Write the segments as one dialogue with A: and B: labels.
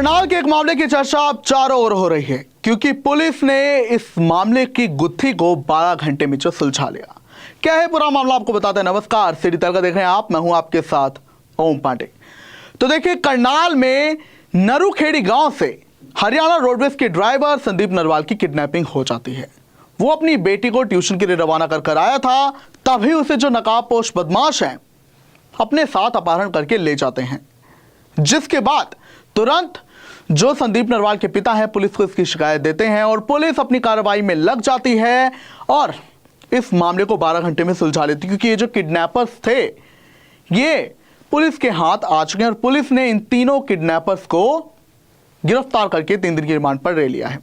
A: करनाल के एक मामले की चर्चा अब चारों ओर हो रही है क्योंकि पुलिस ने इस मामले की गुत्थी को 12 घंटे में सुलझा लिया। क्या है पूरा मामला आपको बताते हैं। नमस्कार, सिटी तड़का देख रहे हैं आप, मैं हूं आपके साथ ओम पांडे। तो देखिए, करनाल में नरूखेड़ी गांव से हरियाणा रोडवेज के ड्राइवर संदीप नरवाल की किडनैपिंग हो जाती है। वो अपनी बेटी को ट्यूशन के लिए रवाना कर आया था, तभी उसे जो नकाबपोश बदमाश हैं अपने साथ अपहरण करके ले जाते हैं, जिसके बाद तुरंत जो संदीप नरवाल के पिता हैं पुलिस को इसकी शिकायत देते हैं और पुलिस अपनी कार्रवाई में लग जाती है और इस मामले को 12 घंटे में सुलझा लेती, क्योंकि ये जो किडनैपर्स थे ये पुलिस के हाथ आ चुके हैं और पुलिस ने इन तीनों किडनैपर्स को गिरफ्तार करके 3 दिन की रिमांड पर ले लिया है।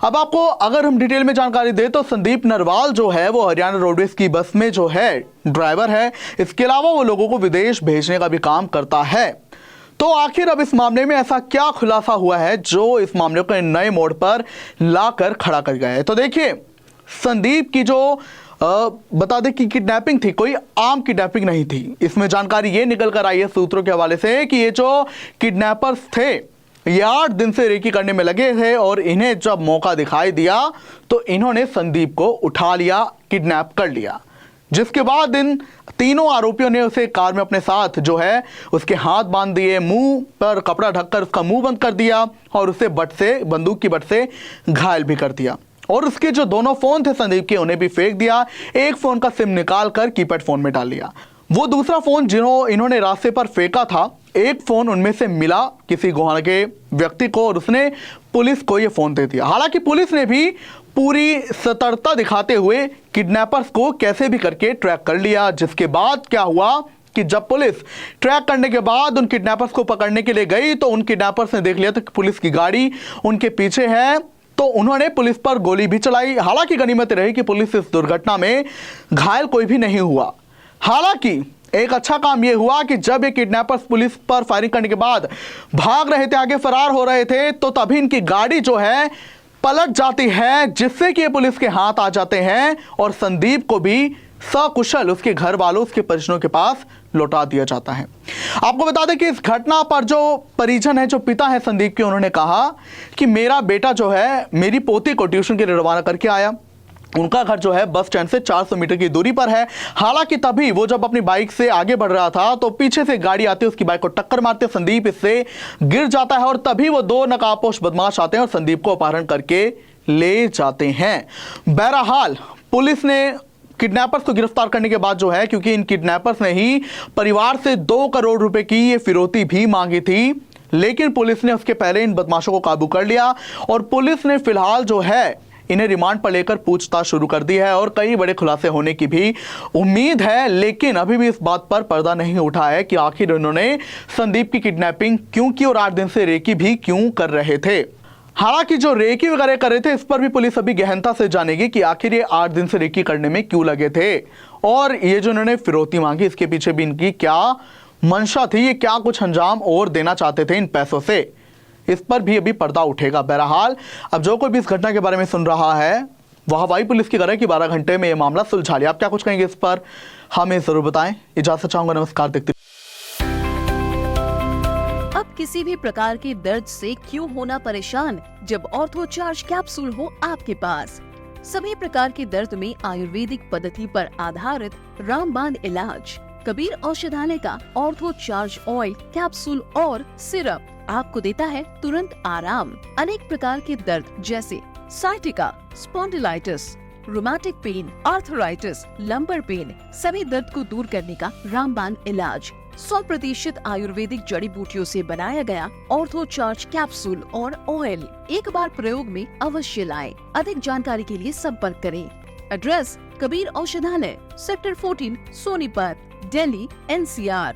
A: अब आपको अगर हम डिटेल में जानकारी दें तो संदीप नरवाल जो है वो हरियाणा रोडवेज की बस में जो है ड्राइवर है। इसके अलावा वो लोगों को विदेश भेजने का भी काम करता है। तो आखिर अब इस मामले में ऐसा क्या खुलासा हुआ है जो इस मामले को नए मोड़ पर लाकर खड़ा कर गया है। तो देखिए, संदीप की जो बता दें कि किडनैपिंग थी, कोई आम किडनैपिंग नहीं थी। इसमें जानकारी ये निकल कर आई है सूत्रों के हवाले से कि ये जो किडनैपर्स थे ये 8 दिन से रेकी करने में लगे थे और इन्हें जब मौका दिखाई दिया तो इन्होंने संदीप को उठा लिया, किडनैप कर लिया, जिसके बाद इन तीनों आरोपियों ने उसे कार में अपने साथ जो है उसके हाथ बांध दिए, मुंह पर कपड़ा ढककर उसका मुंह बंद कर दिया और उसे बंदूक की बट से घायल भी कर दिया। और उसके जो दोनों फोन थे संदीप के उन्हें भी फेंक दिया। एक फोन का सिम निकाल कर कीपैड फोन में डाल दिया। वो दूसरा फोन इन्होंने रास्ते पर फेंका था, एक फोन उनमें से मिला किसी गोहाना के व्यक्ति को और उसने पुलिस को यह फोन दे दिया। हालांकि पुलिस ने भी पूरी सतर्कता दिखाते हुए किडनैपर्स को कैसे भी करके ट्रैक कर लिया, जिसके बाद क्या हुआ कि जब पुलिस ट्रैक करने के बाद उन किडनैपर्स को पकड़ने के लिए गई तो उन किडनैपर्स ने देख लिया तो पुलिस की गाड़ी उनके पीछे है, तो उन्होंने पुलिस पर गोली भी चलाई। हालांकि गनीमत रही कि पुलिस इस दुर्घटना में घायल कोई भी नहीं हुआ। हालांकि एक अच्छा काम यह हुआ कि जब ये किडनैपर्स पुलिस पर फायरिंग करने के बाद भाग रहे थे, आगे फरार हो रहे थे, तो तभी इनकी गाड़ी जो है पलट जाती है, जिससे कि ये पुलिस के हाथ आ जाते हैं और संदीप को भी सकुशल उसके घर वालों, उसके परिजनों के पास लौटा दिया जाता है। आपको बता दें कि इस घटना पर जो परिजन है, जो पिता है संदीप के, उन्होंने कहा कि मेरा बेटा जो है मेरी पोती को ट्यूशन के लिए रवाना करके आया। उनका घर जो है बस स्टैंड से 400 मीटर की दूरी पर है। हालांकि तभी वो जब अपनी बाइक से आगे बढ़ रहा था तो पीछे से गाड़ी आती है, उसकी बाइक को टक्कर मारते संदीप इससे गिर जाता है और तभी वो 2 नकाबपोश बदमाश आते हैं और संदीप को अपहरण करके ले जाते हैं। बहरहाल पुलिस ने किडनैपर्स को गिरफ्तार करने के बाद जो है, क्योंकि इन किडनैपर्स ने ही परिवार से 2 करोड़ रुपए की ये फिरौती भी मांगी थी, लेकिन पुलिस ने उसके पहले इन बदमाशों को काबू कर लिया और पुलिस ने फिलहाल जो है इन्हें रिमांड पर लेकर पूछताछ शुरू कर दी है और कई बड़े खुलासे होने की भी उम्मीद है। लेकिन अभी भी इस बात पर पर्दा नहीं उठा है कि आखिर उन्होंने संदीप की किडनैपिंग क्यों की और 8 दिन से रेकी भी क्यों कर रहे थे। हालांकि जो रेकी वगैरह कर रहे थे इस पर भी पुलिस अभी गहनता से जानेगी कि आखिर ये 8 दिन से रेकी करने में क्यों लगे थे और ये जो उन्होंने फिरौती मांगी इसके पीछे भी इनकी क्या मंशा थी, ये क्या कुछ अंजाम और देना चाहते थे इन पैसों से, इस पर भी अभी पर्दा उठेगा। बहरहाल अब जो कोई भी इस घटना के बारे में सुन रहा है वह हवाई पुलिस की तरह कि 12 घंटे में यह मामला सुलझा लिया। आप क्या कुछ कहेंगे इस पर, हमें जरूर बताएं। इजाजत चाहूंगा, नमस्कार। देखते
B: अब किसी भी प्रकार के दर्द से क्यों होना परेशान जब ऑर्थो चार्ज कैप्सूल हो आपके पास। सभी प्रकार के दर्द में आयुर्वेदिक पद्धति पर आधारित रामबाण इलाज कबीर औषधालय का ऑर्थो चार्ज ऑयल कैप्सूल और सिरप आपको देता है तुरंत आराम। अनेक प्रकार के दर्द जैसे sciatica, spondylitis, rheumatic pain, arthritis, lumbar pain, सभी दर्द को दूर करने का रामबाण इलाज 100% आयुर्वेदिक जड़ी बूटियों से बनाया गया ऑर्थो चार्ज कैप्सूल और ऑयल एक बार प्रयोग में अवश्य लाएं। अधिक जानकारी के लिए संपर्क करें। एड्रेस कबीर औषधालय, सेक्टर 14, सोनीपत, दिल्ली, NCR।